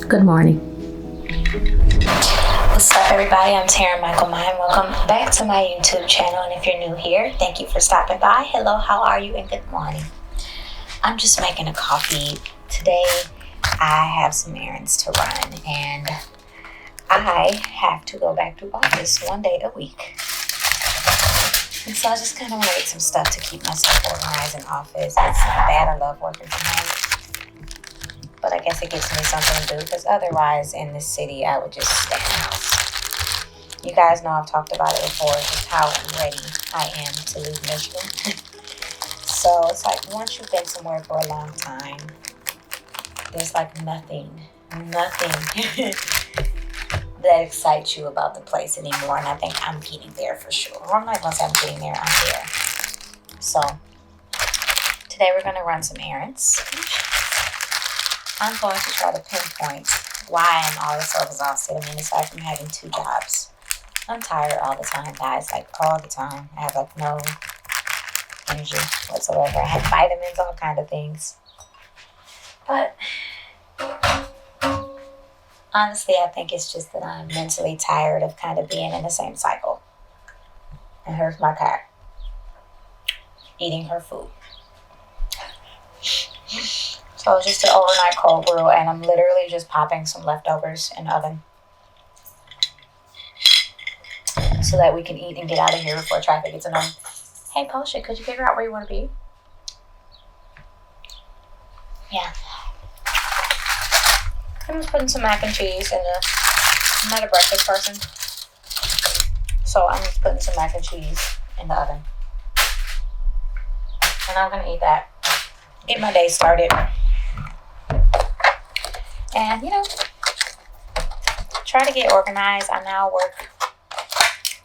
Good morning. What's up, everybody? I'm Tara Michael Mine. Welcome back to my YouTube channel. And if you're new here, thank you for stopping by. Hello, how are you? And good morning. I'm just making a coffee. Today, I have some errands to run, and I have to go back to office one day a week. And so I just kind of want to get some stuff to keep myself organized in office. It's not bad. I love working from home. But I guess it gives me something to do, because otherwise in this city, I would just stay in the house. You guys know I've talked about it before, just how ready I am to leave Michigan. So it's like once you've been somewhere for a long time, there's like nothing that excites you about the place anymore. And I think I'm getting there for sure. Or I'm not going to say I'm getting there, I'm there. So today we're going to run some errands. I'm going to try to pinpoint why I'm always so exhausted. I mean, aside from having 2 jobs, I'm tired all the time, guys, like all the time. I have like no energy whatsoever. I have vitamins, all kind of things. But honestly, I think it's just that I'm mentally tired of kind of being in the same cycle. And here's my cat eating her food. So it's just an overnight cold brew, and I'm literally just popping some leftovers in the oven so that we can eat and get out of here before traffic gets annoying. Hey, Posha, could you figure out where you want to be? Yeah. I'm just putting some mac and cheese in the... I'm not a breakfast person, so I'm just putting some mac and cheese in the oven. And I'm going to eat that. Get my day started. And, you know, try to get organized. I now work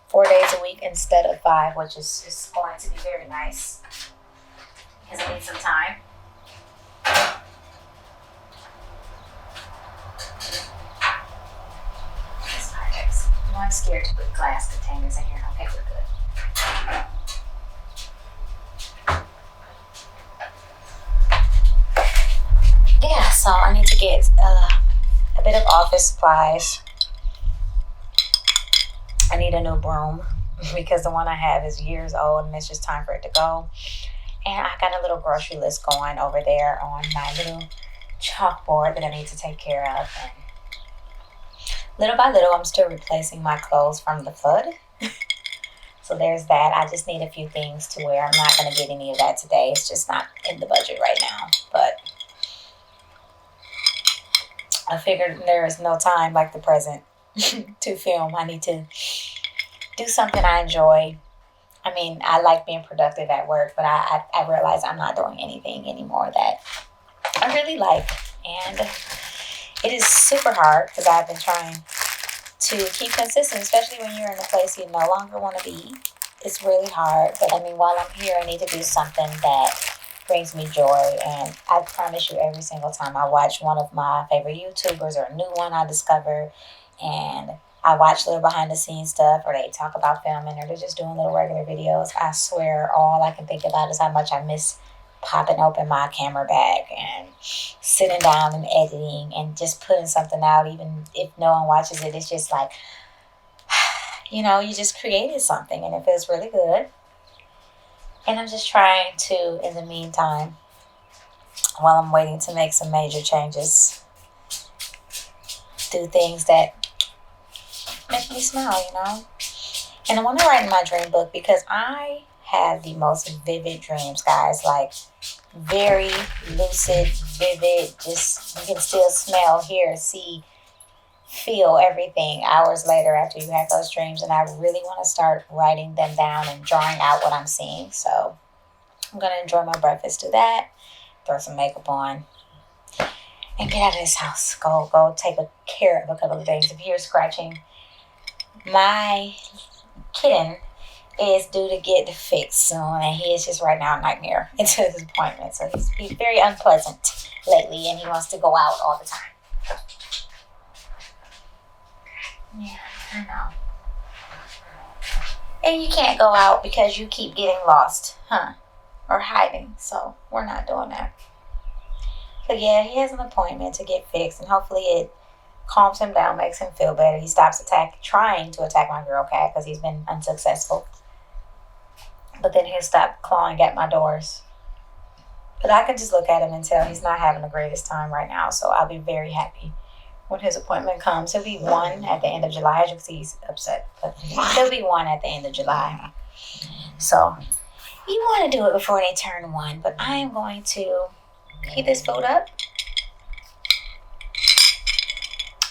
4 days a week instead of 5, which is just going to be very nice because I need some time. That's perfect. I'm scared to put glass containers in here. Okay, we're good. Yeah, so I need to get a bit of office supplies. I need a new broom because the one I have is years old and it's just time for it to go. And I got a little grocery list going over there on my little chalkboard that I need to take care of. And little by little, I'm still replacing my clothes from the flood. So there's that. I just need a few things to wear. I'm not going to get any of that today. It's just not in the budget right now. But I figured there is no time like the present to film. I need to do something I enjoy. I mean, I like being productive at work, but I realize I'm not doing anything anymore that I really like. And it is super hard because I've been trying to keep consistent, especially when you're in a place you no longer want to be. It's really hard. But I mean, while I'm here, I need to do something that brings me joy. And I promise you, every single time I watch one of my favorite YouTubers or a new one I discover, and I watch little behind the scenes stuff, or they talk about filming, or they're just doing little regular videos, I swear all I can think about is how much I miss popping open my camera bag and sitting down and editing and just putting something out. Even if no one watches it, it's just like, you know, you just created something and it feels really good. And I'm just trying to, in the meantime, while I'm waiting to make some major changes, do things that make me smile, you know? And I want to write in my dream book because I have the most vivid dreams, guys. Like, very lucid, vivid, just you can still smell, hear, see, feel everything hours later after you have those dreams. And I really want to start writing them down and drawing out what I'm seeing. So I'm going to enjoy my breakfast, do that, throw some makeup on, and get out of this house. Go take care of a couple of things. If you're scratching, my kitten is due to get fixed soon, and he is just right now a nightmare until his appointment. So he's very unpleasant lately, and he wants to go out all the time. Yeah, I know. And you can't go out because you keep getting lost, or hiding. So we're not doing that. But yeah, he has an appointment to get fixed, and hopefully it calms him down, makes him feel better. He stops trying to attack my girl cat because he's been unsuccessful. But then he'll stop clawing at my doors. But I can just look at him and tell he's not having the greatest time right now. So I'll be very happy when his appointment comes. He'll be 1 at the end of July. As you can see, he's upset. But he'll be 1 at the end of July. So you want to do it before they turn 1. But I am going to heat this food up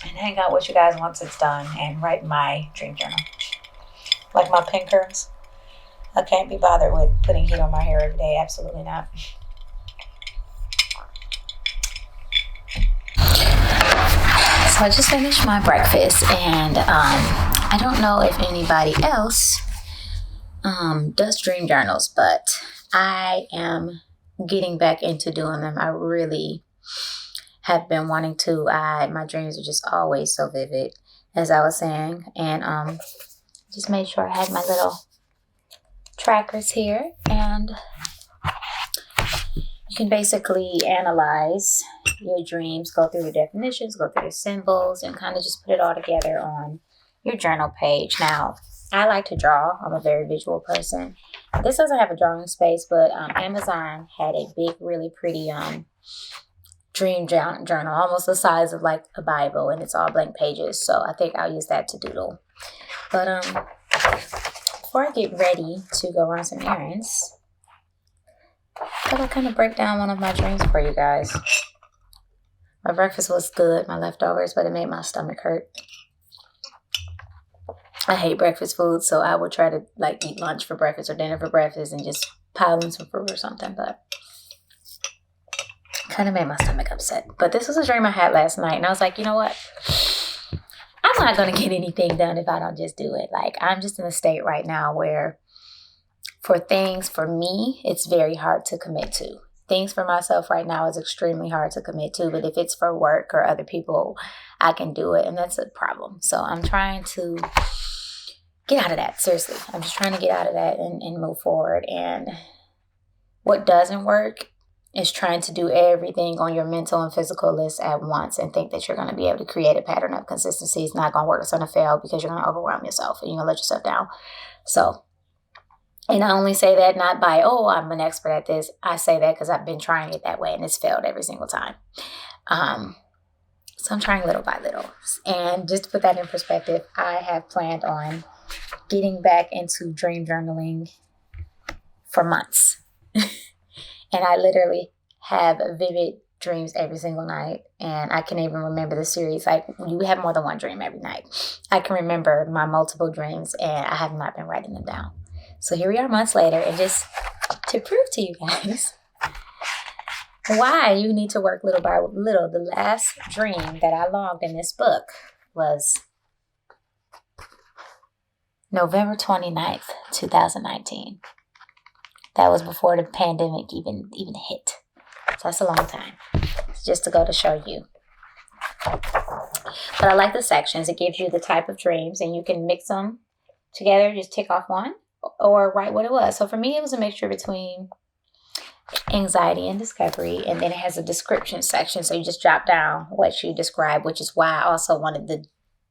and hang out with you guys once it's done and write my dream journal. Like my pen curls. I can't be bothered with putting heat on my hair every day. Absolutely not. So I just finished my breakfast, and I don't know if anybody else does dream journals, but I am getting back into doing them. I really have been wanting to. My dreams are just always so vivid, as I was saying, and just made sure I had my little trackers here, and you can basically analyze your dreams, go through the definitions, go through the symbols, and kind of just put it all together on your journal page. Now, I like to draw. I'm a very visual person. This doesn't have a drawing space, but Amazon had a big, really pretty dream journal, almost the size of like a Bible, and it's all blank pages. So I think I'll use that to doodle. But before I get ready to go run some errands, I'll kind of break down one of my dreams for you guys. My breakfast was good, my leftovers, but it made my stomach hurt. I hate breakfast food, so I would try to like eat lunch for breakfast or dinner for breakfast and just pile in some fruit or something, but kind of made my stomach upset. But this was a dream I had last night, and I was like, you know what? I'm not going to get anything done if I don't just do it. Like, I'm just in a state right now where for things for me, it's very hard to commit to. Things for myself right now is extremely hard to commit to, but if it's for work or other people, I can do it, and that's a problem. So I'm trying to get out of that. Seriously, I'm just trying to get out of that and move forward. And what doesn't work is trying to do everything on your mental and physical list at once and think that you're going to be able to create a pattern of consistency. It's not going to work. It's going to fail because you're going to overwhelm yourself and you're going to let yourself down. So, and I only say that not by, oh, I'm an expert at this. I say that because I've been trying it that way and it's failed every single time. So I'm trying little by little. And just to put that in perspective, I have planned on getting back into dream journaling for months. And I literally have vivid dreams every single night. And I can even remember the series. Like, you have more than one dream every night. I can remember my multiple dreams, and I have not been writing them down. So here we are months later, and just to prove to you guys why you need to work little by little, the last dream that I logged in this book was November 29th, 2019. That was before the pandemic even hit. So that's a long time. It's just to go to show you. But I like the sections. It gives you the type of dreams, and you can mix them together. Just tick off one or write what it was. So for me, it was a mixture between anxiety and discovery. And then it has a description section. So you just jot down what you describe, which is why I also wanted the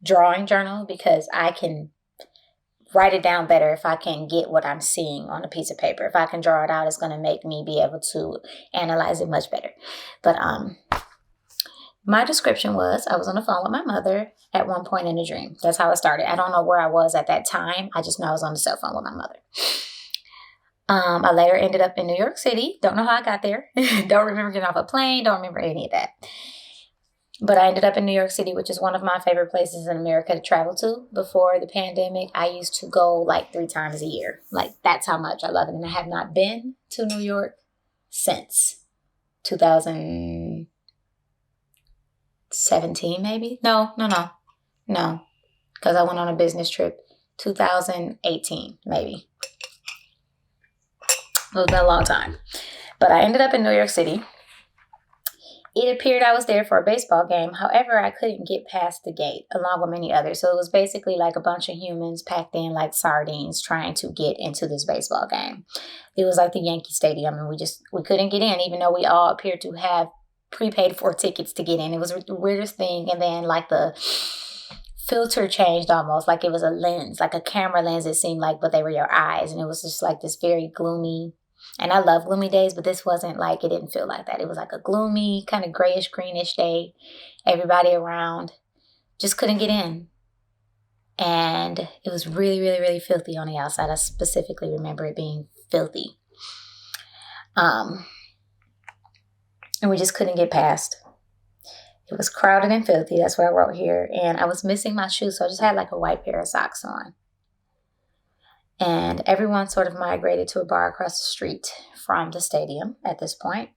drawing journal, because I can write it down better if I can get what I'm seeing on a piece of paper. If I can draw it out, it's going to make me be able to analyze it much better. But my description was, I was on the phone with my mother at one point in the dream. That's how it started. I don't know where I was at that time. I just know I was on the cell phone with my mother. I later ended up in New York City. Don't know how I got there. Don't remember getting off a plane. Don't remember any of that. But I ended up in New York City, which is one of my favorite places in America to travel to. Before the pandemic, I used to go like 3 times a year. Like, that's how much I love it. And I have not been to New York since 2017, maybe? No. Because I went on a business trip 2018, maybe. It's been a long time. But I ended up in New York City. It appeared I was there for a baseball game. However, I couldn't get past the gate, along with many others. So it was basically like a bunch of humans packed in like sardines trying to get into this baseball game. It was like the Yankee Stadium, and we couldn't get in, even though we all appeared to have prepaid for tickets to get in. It was the weirdest thing. And then like the filter changed almost, like it was a lens, like a camera lens, it seemed like, but they were your eyes. And it was just like this very gloomy, and I love gloomy days, but this wasn't like, it didn't feel like that. It was like a gloomy, kind of grayish, greenish day. Everybody around, just couldn't get in. And it was really, really, really filthy on the outside. I specifically remember it being filthy. And we just couldn't get past. It was crowded and filthy. That's what I wrote here. And I was missing my shoes, so I just had like a white pair of socks on. And everyone sort of migrated to a bar across the street from the stadium at this point.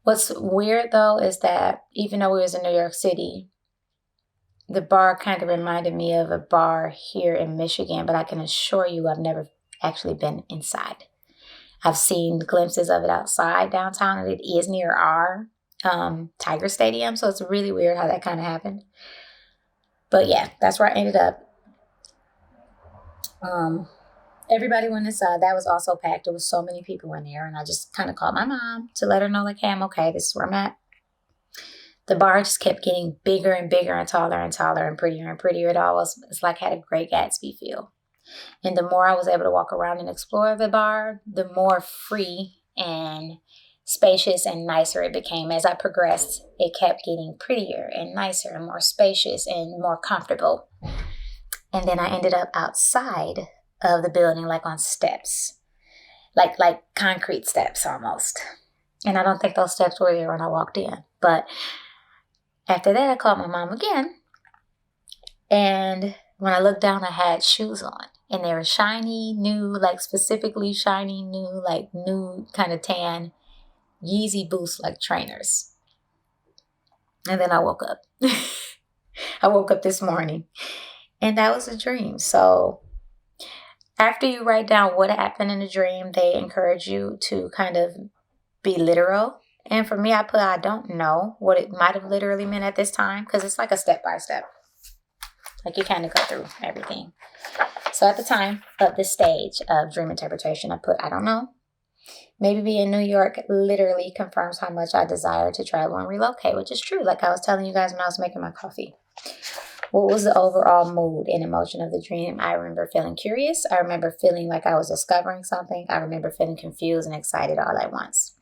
What's weird, though, is that even though we was in New York City, the bar kind of reminded me of a bar here in Michigan, but I can assure you I've never actually been inside. I've seen glimpses of it outside downtown, and it is near our Tiger Stadium, so it's really weird how that kind of happened. But yeah, that's where I ended up. Everybody went inside. That was also packed. There was so many people in there, and I just kind of called my mom to let her know, like, hey, I'm okay. This is where I'm at. The bar just kept getting bigger and bigger and taller and prettier and prettier. It's like had a Great Gatsby feel. And the more I was able to walk around and explore the bar, the more free and spacious and nicer it became. As I progressed, it kept getting prettier and nicer and more spacious and more comfortable. And then I ended up outside of the building, like on steps, like concrete steps almost. And I don't think those steps were there when I walked in. But after that, I called my mom again. And when I looked down, I had shoes on. And they were shiny, new, like specifically shiny, new, like new kind of tan Yeezy Boost like trainers. And then I woke up. I woke up this morning. And that was a dream. So after you write down what happened in the dream, they encourage you to kind of be literal. And for me, I put, I don't know what it might have literally meant at this time, because it's like a step-by-step. Like you kind of go through everything. So at the time of this stage of dream interpretation, I put, I don't know. Maybe being in New York literally confirms how much I desire to travel and relocate, which is true. Like I was telling you guys when I was making my coffee. What was the overall mood and emotion of the dream? I remember feeling curious. I remember feeling like I was discovering something. I remember feeling confused and excited all at once.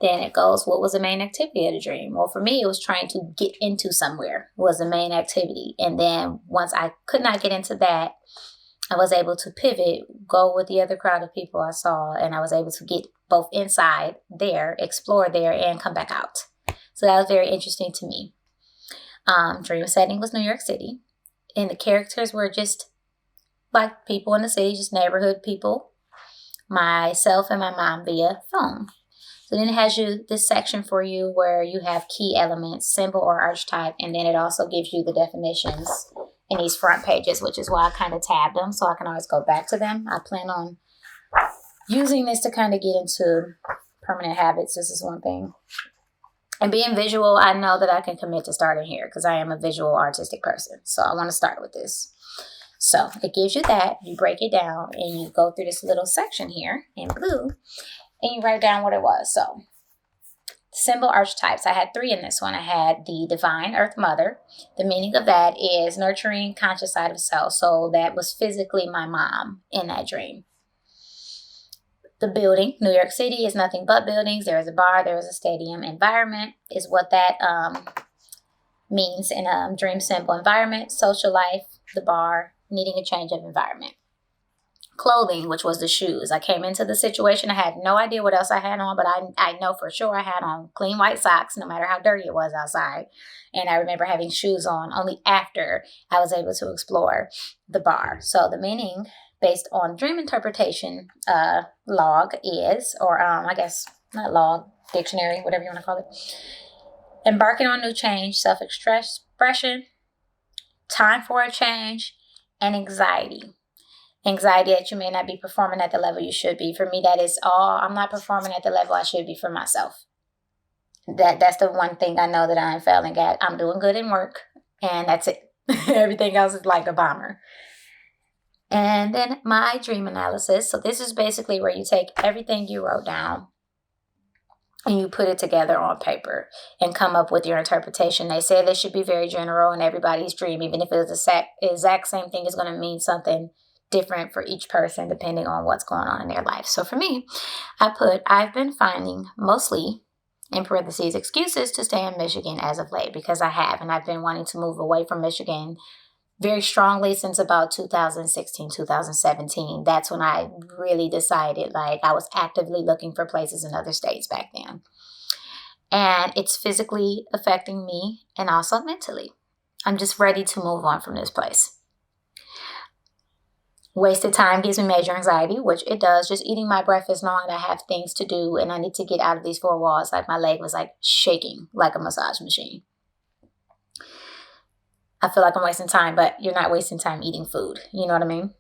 Then it goes, what was the main activity of the dream? Well, for me, it was trying to get into somewhere was the main activity. And then once I could not get into that, I was able to pivot, go with the other crowd of people I saw, and I was able to get both inside there, explore there, and come back out. So that was very interesting to me. Dream setting was New York City, and the characters were just like people in the city, just neighborhood people, myself and my mom via phone. So then it has you this section for you where you have key elements, symbol or archetype, and then it also gives you the definitions in these front pages, which is why I kind of tabbed them so I can always go back to them. I plan on using this to kind of get into permanent habits. This is one thing. And being visual, I know that I can commit to starting here because I am a visual artistic person. So I want to start with this. So it gives you that. You break it down and you go through this little section here in blue and you write down what it was. So symbol archetypes. I had 3 in this one. I had the divine earth mother. The meaning of that is nurturing conscious side of self. So that was physically my mom in that dream. The building, New York City, is nothing but buildings. There is a bar, there is a stadium. Environment is what that means in a dream symbol. Environment, social life, the bar, needing a change of environment. Clothing, which was the shoes. I came into the situation. I had no idea what else I had on, but I know for sure I had on clean white socks, no matter how dirty it was outside. And I remember having shoes on only after I was able to explore the bar. So the meaning based on dream interpretation log is, or I guess not log, dictionary, whatever you want to call it. Embarking on new change, self-expression, time for a change, and anxiety. Anxiety that you may not be performing at the level you should be. For me, that is all. I'm not performing at the level I should be for myself. That's the one thing I know that I'm failing at. I'm doing good in work, and that's it. Everything else is like a bomber. And then my dream analysis. So this is basically where you take everything you wrote down and you put it together on paper and come up with your interpretation. They say this should be very general and everybody's dream, even if it's the exact same thing, is going to mean something different for each person depending on what's going on in their life. So for me, I've been finding mostly, in parentheses, excuses to stay in Michigan as of late, because I've been wanting to move away from Michigan very strongly since about 2016, 2017. That's when I really decided, like, I was actively looking for places in other states back then. And it's physically affecting me and also mentally. I'm just ready to move on from this place. Wasted time gives me major anxiety, which it does. Just eating my breakfast, knowing I have things to do and I need to get out of these four walls. Like, my leg was like shaking like a massage machine. I feel like I'm wasting time, but you're not wasting time eating food. You know what I mean?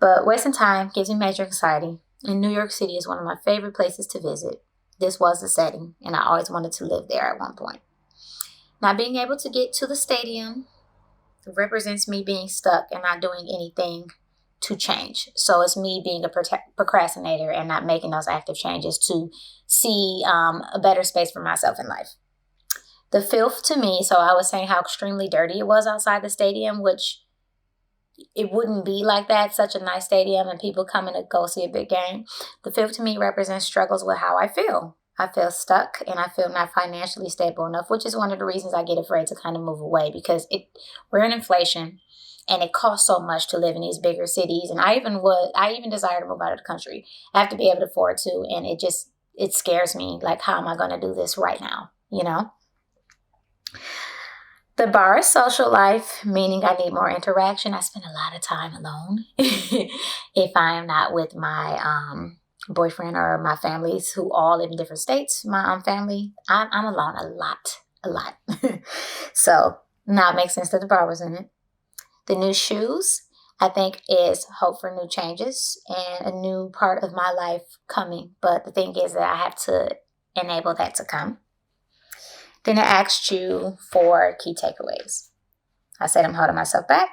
But wasting time gives me major anxiety. And New York City is one of my favorite places to visit. This was the setting, and I always wanted to live there at one point. Not being able to get to the stadium represents me being stuck and not doing anything to change. So it's me being a procrastinator and not making those active changes to see a better space for myself in life. The filth to me, so I was saying how extremely dirty it was outside the stadium, which it wouldn't be like that, such a nice stadium and people coming to go see a big game. The filth to me represents struggles with how I feel. I feel stuck and I feel not financially stable enough, which is one of the reasons I get afraid to kind of move away, because we're in inflation and it costs so much to live in these bigger cities. And I even desire to move out of the country. I have to be able to afford to, and it scares me. Like, how am I going to do this right now? You know? The bar is social life, meaning I need more interaction. I spend a lot of time alone if I am not with my boyfriend or my families who all live in different states. My family, I'm alone a lot. So now it makes sense that the bar was in it. The new shoes, I think, is hope for new changes and a new part of my life coming. But the thing is that I have to enable that to come. Then I asked you for key takeaways. I said I'm holding myself back.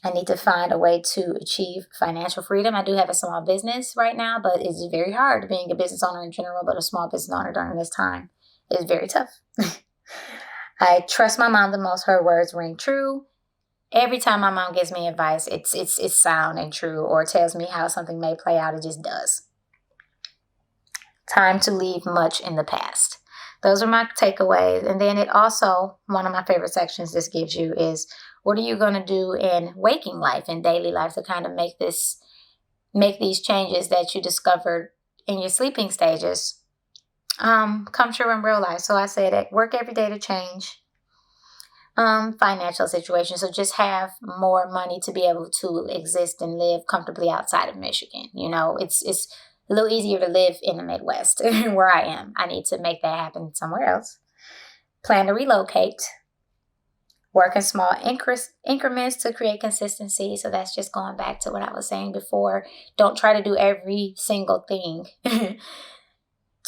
I need to find a way to achieve financial freedom. I do have a small business right now, but it's very hard being a business owner in general, but a small business owner during this time is very tough. I trust my mom the most. Her words ring true. Every time my mom gives me advice, it's sound and true, or tells me how something may play out, it just does. Time to leave much in the past. Those are my takeaways. And then it also, one of my favorite sections this gives you is, what are you going to do in waking life and daily life to kind of make these changes that you discovered in your sleeping stages come true in real life. So I said at work every day to change. Financial situation. So just have more money to be able to exist and live comfortably outside of Michigan. You know, it's a little easier to live in the Midwest where I am. I need to make that happen somewhere else. Plan to relocate. Work in small increments to create consistency. So that's just going back to what I was saying before. Don't try to do every single thing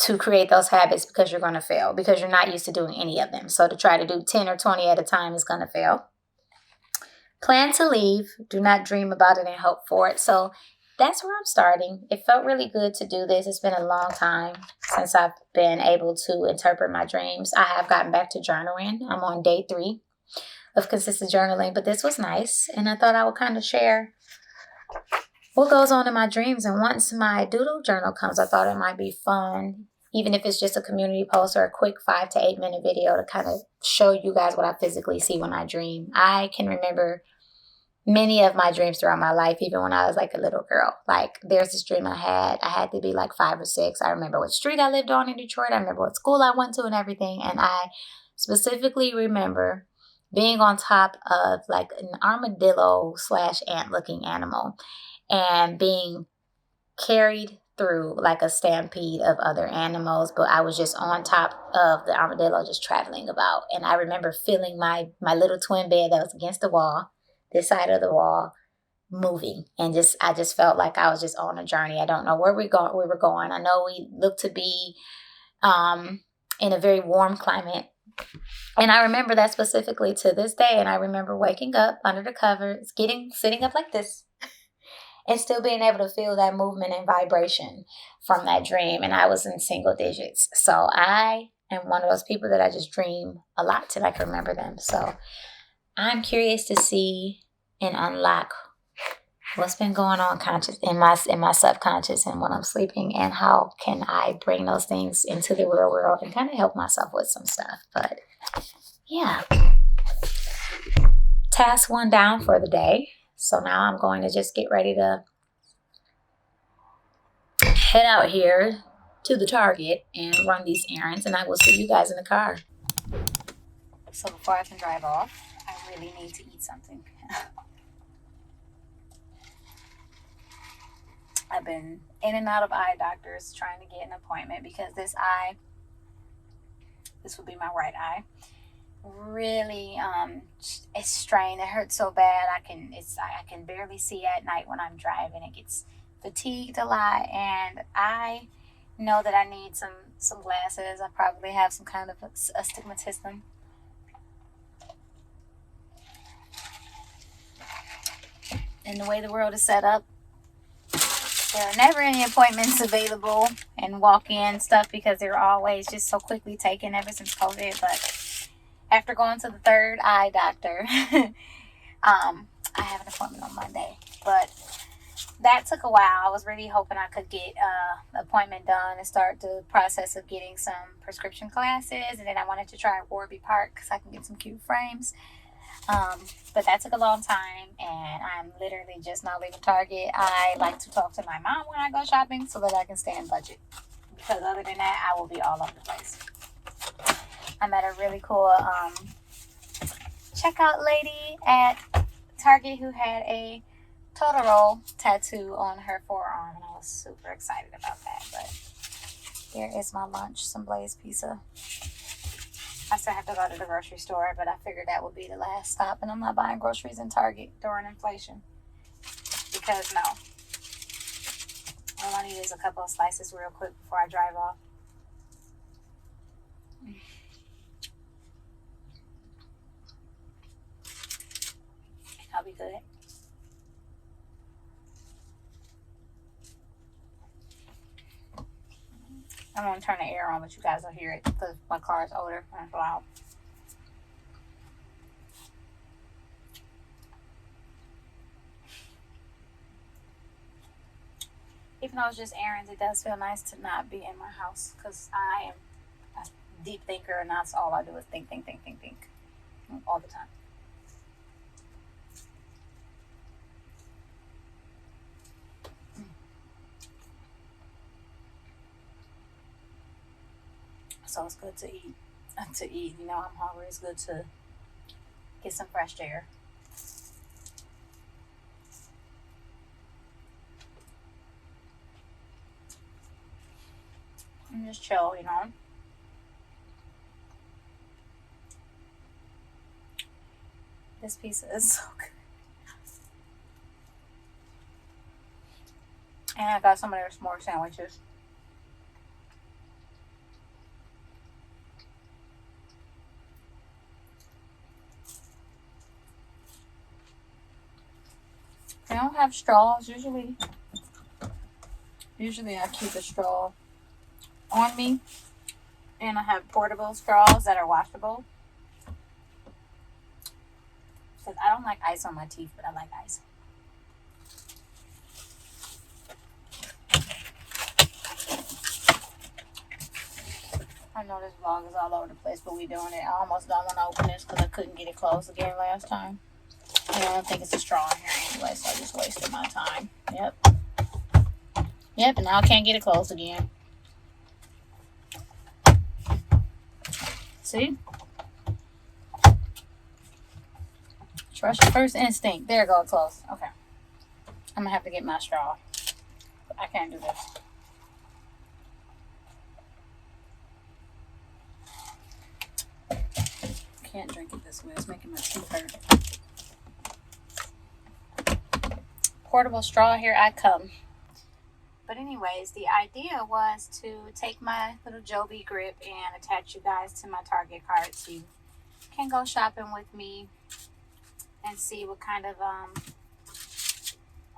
to create those habits, because you're going to fail, because you're not used to doing any of them. So to try to do 10 or 20 at a time is going to fail. Plan to leave. Do not dream about it and hope for it. So that's where I'm starting. It felt really good to do this. It's been a long time since I've been able to interpret my dreams. I have gotten back to journaling. I'm on day 3 of consistent journaling, but this was nice. And I thought I would kind of share what goes on in my dreams. And once my doodle journal comes, I thought it might be fun, even if it's just a community post or a quick 5 to 8 minute video, to kind of show you guys what I physically see when I dream. I can remember many of my dreams throughout my life, even when I was like a little girl. Like, there's this dream I had to be like 5 or 6. I remember what street I lived on in Detroit. I remember what school I went to and everything. And I specifically remember being on top of like an armadillo / ant looking animal and being carried through like a stampede of other animals, but I was just on top of the armadillo just traveling about. And I remember feeling my little twin bed that was against the wall, this side of the wall, moving, and I just felt like I was just on a journey. I don't know where we were going. I know we looked to be in a very warm climate, and I remember that specifically to this day. And I remember waking up under the covers, sitting up like this, and still being able to feel that movement and vibration from that dream. And I was in single digits. So I am one of those people that I just dream a lot till I can remember them. So I'm curious to see and unlock what's been going on conscious in my subconscious and when I'm sleeping, and how can I bring those things into the real world and kind of help myself with some stuff. But yeah, task one down for the day. So now I'm going to just get ready to head out here to the Target and run these errands, and I will see you guys in the car. So before I can drive off, I really need to eat something. I've been in and out of eye doctors trying to get an appointment because this would be my right eye, really it's strained. It hurts so bad. I can barely see at night when I'm driving. It gets fatigued a lot, and I know that I need some glasses. I probably have some kind of astigmatism. And the way the world is set up, there are never any appointments available and walk-in stuff because they're always just so quickly taken ever since COVID. But after going to the third eye doctor, I have an appointment on Monday. But that took a while. I was really hoping I could get an appointment done and start the process of getting some prescription glasses. And then I wanted to try Warby Park because I can get some cute frames. But that took a long time, and I'm literally just not leaving Target. I like to talk to my mom when I go shopping so that I can stay in budget, because other than that, I will be all over the place. I met a really cool checkout lady at Target who had a Totoro tattoo on her forearm, and I was super excited about that. But here is my lunch, some Blaze pizza. I still have to go to the grocery store, but I figured that would be the last stop, and I'm not buying groceries in Target during inflation. Because no. All I need is a couple of slices real quick before I drive off. I'll be good. I'm going to turn the air on, but you guys will hear it because my car is older and it's loud. Even though it's just errands, it does feel nice to not be in my house because I am a deep thinker, and that's all I do is think all the time. So it's good to eat. You know, I'm hungry. It's good to get some fresh air. And just chill, you know. This pizza is so good. And I got some of their s'more sandwiches. I don't have straws usually. Usually I keep a straw on me, and I have portable straws that are washable. Because I don't like ice on my teeth, but I like ice. I know this vlog is all over the place, but we doing it. I almost don't want to open this because I couldn't get it closed again last time. And I don't think it's a straw in here anyway, so I just wasted my time. Yep, and now I can't get it closed again. See? Trust your first instinct. There it goes, close. Okay. I'm gonna have to get my straw. I can't do this. Can't drink it this way. It's making my teeth hurt. Portable straw, here I come. But anyways, the idea was to take my little Joby grip and attach you guys to my Target card so you can go shopping with me and see what kind of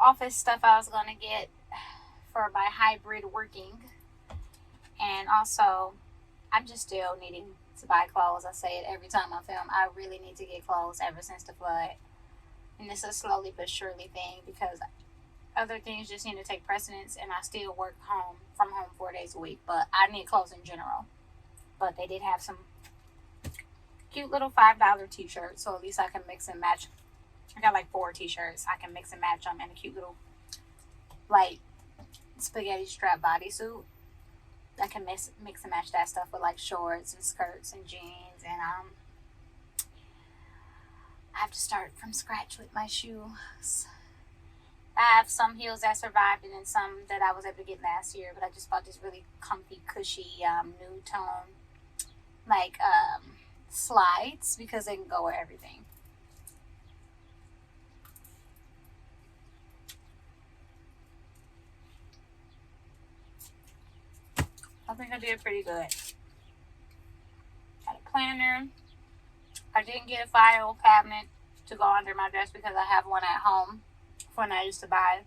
office stuff I was going to get for my hybrid working. And also, I'm just still needing to buy clothes. I say it every time I film. I really need to get clothes ever since the flood. And it's a slowly but surely thing because other things just need to take precedence, and I still work from home 4 days a week. But I need clothes in general. But they did have some cute little $5 t-shirts, so at least I can mix and match. I got like 4 t-shirts. I can mix and match them in a cute little like spaghetti strap bodysuit. I can mix and match that stuff with like shorts and skirts and jeans. And I have to start from scratch with my shoes. I have some heels that survived and then some that I was able to get last year, but I just bought this really comfy, cushy nude tone like slides because they can go with everything. I think I did pretty good. Got a planner. I didn't get a file cabinet to go under my desk because I have one at home from when I used to buy.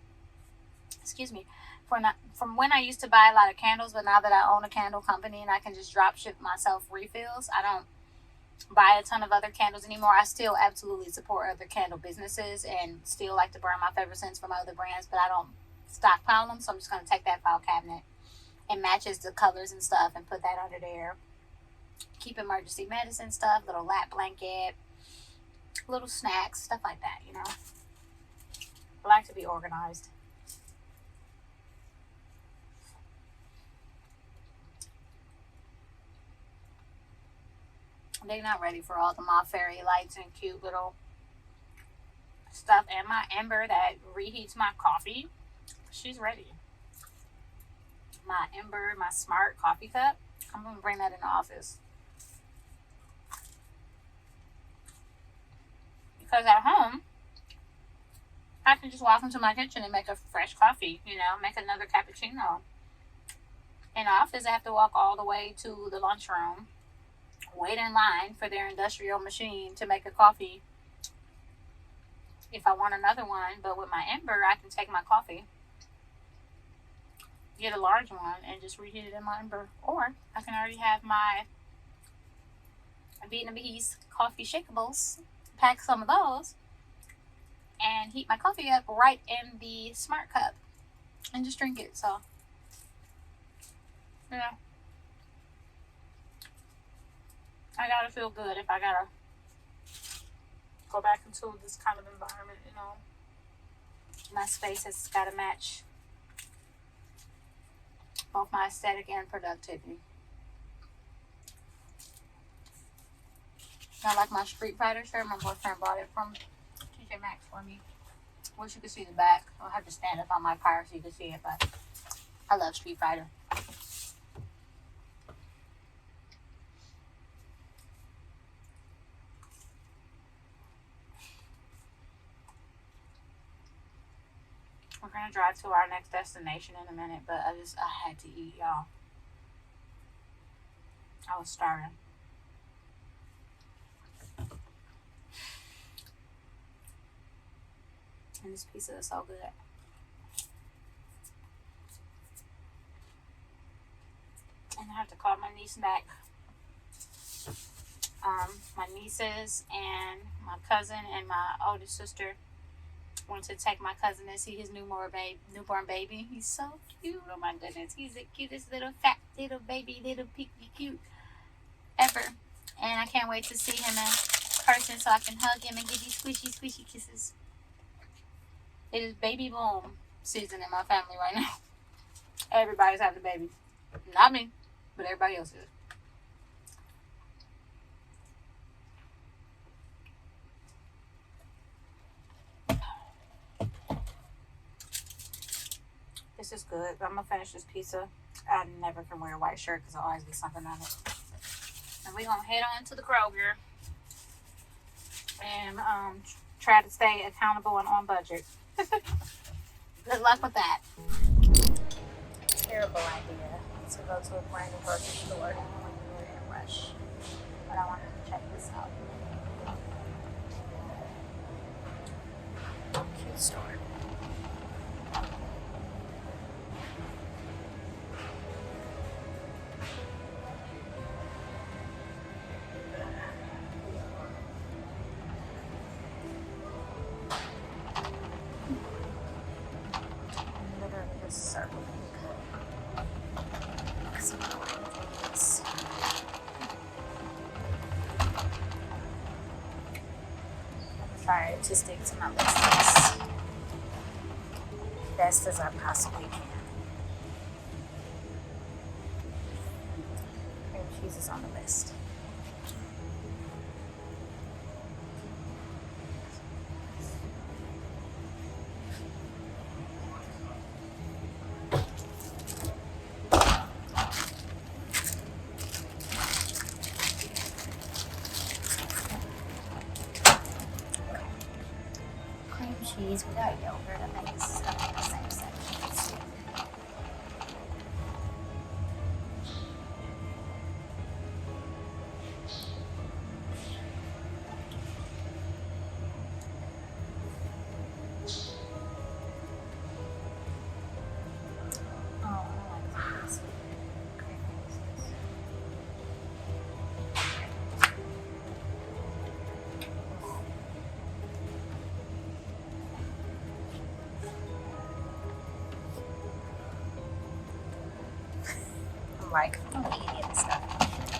From when I used to buy a lot of candles, but now that I own a candle company and I can just drop ship myself refills, I don't buy a ton of other candles anymore. I still absolutely support other candle businesses and still like to burn my favorite scents from other brands, but I don't stockpile them, so I'm just going to take that file cabinet and matches the colors and stuff and put that under there. Keep emergency medicine stuff, little lap blanket, little snacks, stuff like that, you know. I like to be organized. They're not ready for all the moth fairy lights and cute little stuff. And my Ember that reheats my coffee, she's ready. My Ember, my smart coffee cup, I'm going to bring that in the office. Because at home, I can just walk into my kitchen and make a fresh coffee, you know, make another cappuccino. In the office, I have to walk all the way to the lunchroom, wait in line for their industrial machine to make a coffee if I want another one. But with my Ember, I can take my coffee, get a large one, and just reheat it in my Ember. Or I can already have my Vietnamese coffee shakeables, pack some of those, and heat my coffee up right in the smart cup and just drink it. So, yeah. I gotta feel good if I gotta go back into this kind of environment, you know. My space has gotta match both my aesthetic and productivity. I like my Street Fighter shirt. My boyfriend bought it from TJ Maxx for me. Wish you could see the back. I'll have to stand up on my car so you can see it, but I love Street Fighter. We're gonna drive to our next destination in a minute, but I had to eat, y'all. I was starving. And this pizza is so good. And I have to call my niece back. My nieces and my cousin and my oldest sister went to take my cousin to see his newborn baby. He's so cute. Oh my goodness. He's the cutest little fat little baby, little picky cute ever. And I can't wait to see him in person so I can hug him and give you squishy, squishy kisses. It is baby boom season in my family right now. Everybody's having a baby. Not me, but everybody else is. This is good. I'm going to finish this pizza. I never can wear a white shirt because I'll always get something on it. And we're going to head on to the Kroger and try to stay accountable and on budget. Good luck with that. Terrible idea to go to a brand new grocery store when you're in a rush. But I wanted to check this out. Cute store. try to stick to my list as best as I possibly can. Cream cheese is on the list. Cheese, we got yogurt. I think this is gonna be the same section. Let's see. Oh, I don't like this. Like, I don't want to eat any of this stuff.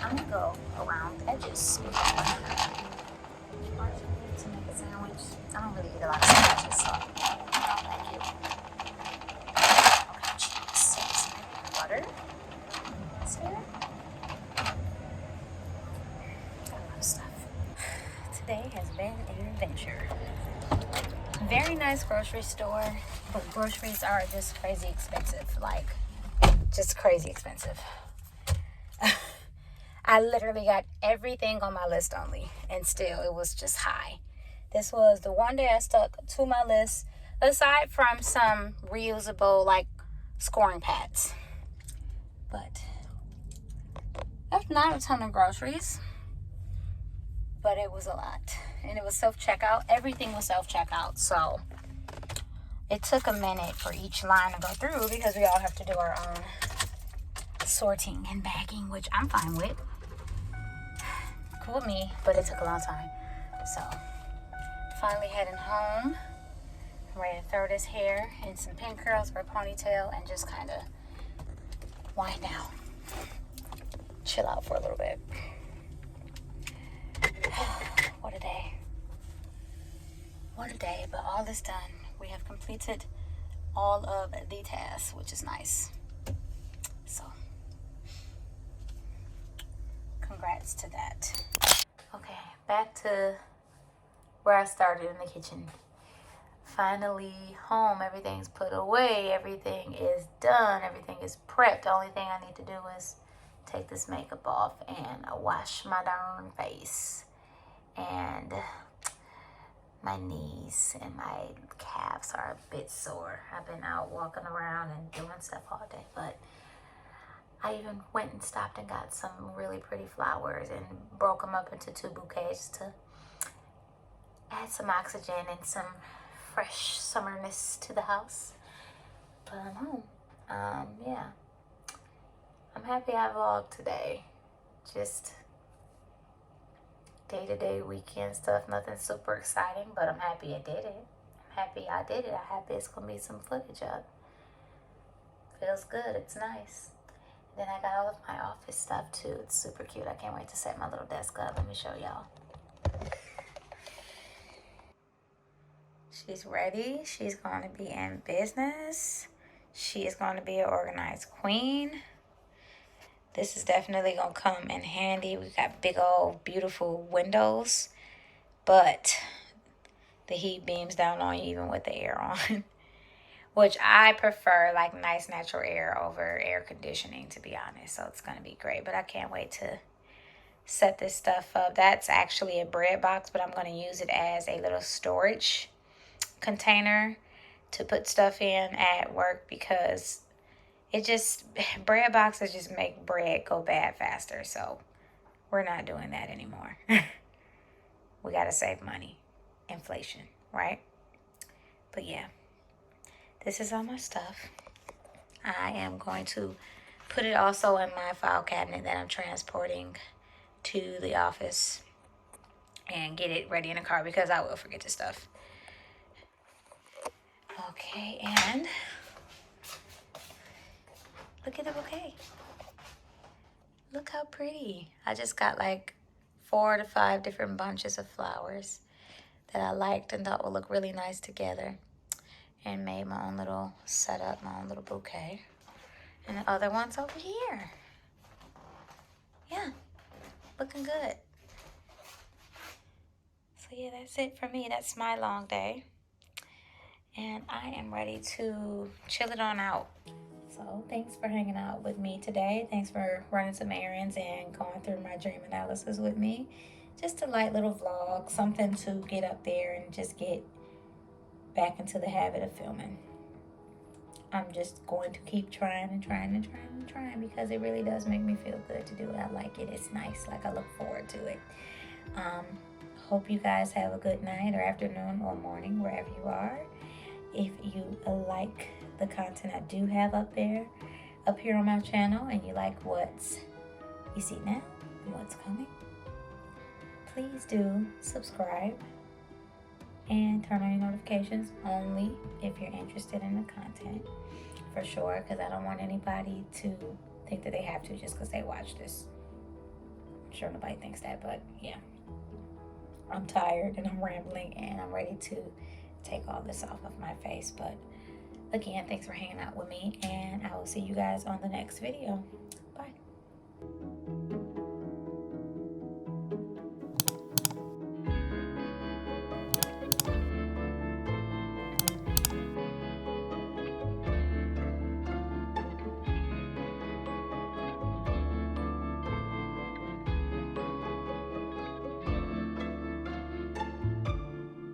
I'm gonna go around the edges. Aren't you ready to make a sandwich? I don't really eat a lot of sandwiches, so no, thank you. Okay, cheese, butter. Is here? Got a lot of stuff. Today has been an adventure. Very nice grocery store, but groceries are just crazy expensive. Like, just crazy expensive. I literally got everything on my list only, and still it was just high. This was the one day I stuck to my list, aside from some reusable like scoring pads. But that's not a ton of groceries, but it was a lot. And it was self-checkout. Everything was self-checkout, so it took a minute for each line to go through because we all have to do our own sorting and bagging, which I'm fine with. Cool with me, but it took a long time. So finally heading home. I'm ready to throw this hair in some pin curls for a ponytail and just kind of wind down, chill out for a little bit. What a day. What a day, but all is done. We have completed all of the tasks, which is nice. So congrats to that. Okay, back to where I started in the kitchen. Finally home, everything's put away, everything is done, everything is prepped. The only thing I need to do is take this makeup off and wash my darn face. And my knees and my calves are a bit sore. I've been out walking around and doing stuff all day, but I even went and stopped and got some really pretty flowers and broke them up into 2 bouquets to add some oxygen and some fresh summerness to the house. But I'm home. Yeah. I'm happy I vlogged today. Just day-to-day weekend stuff. Nothing super exciting, but I'm happy I did it. I'm happy I did it. I'm happy it's going to be some footage up. Feels good. It's nice. Then I got all of my office stuff too. It's super cute. I can't wait to set my little desk up. Let me show y'all. She's ready. She's going to be in business. She is going to be an organized queen. This is definitely going to come in handy. We got big old beautiful windows, but the heat beams down on you even with the air on. Which I prefer, like, nice natural air over air conditioning, to be honest. So it's going to be great. But I can't wait to set this stuff up. That's actually a bread box, but I'm going to use it as a little storage container to put stuff in at work because bread boxes just make bread go bad faster. So we're not doing that anymore. We got to save money. Inflation, right? But yeah. This is all my stuff. I am going to put it also in my file cabinet that I'm transporting to the office and get it ready in the car because I will forget this stuff. Okay, and look at the bouquet. Look how pretty. I just got like 4 to 5 different bunches of flowers. that I liked and thought would look really nice together, and made my own little setup, my own little bouquet. And the other one's over here. Yeah, looking good. So yeah, that's it for me. That's my long day. And I am ready to chill it on out. So thanks for hanging out with me today. Thanks for running some errands and going through my dream analysis with me. Just a light little vlog, something to get up there and just get back into the habit of filming. I'm just going to keep trying and trying and trying and trying, because it really does make me feel good to do it. I like it. It's nice. Like, I look forward to it. Hope you guys have a good night or afternoon or morning, wherever you are. If you like the content I do have up here on my channel, and you like what you see now and what's coming, please do subscribe and turn on your notifications, only if you're interested in the content, for sure, because I don't want anybody to think that they have to just because they watch this. I'm sure nobody thinks that, but yeah, I'm tired and I'm rambling and I'm ready to take all this off of my face. But again, thanks for hanging out with me, and I will see you guys on the next video.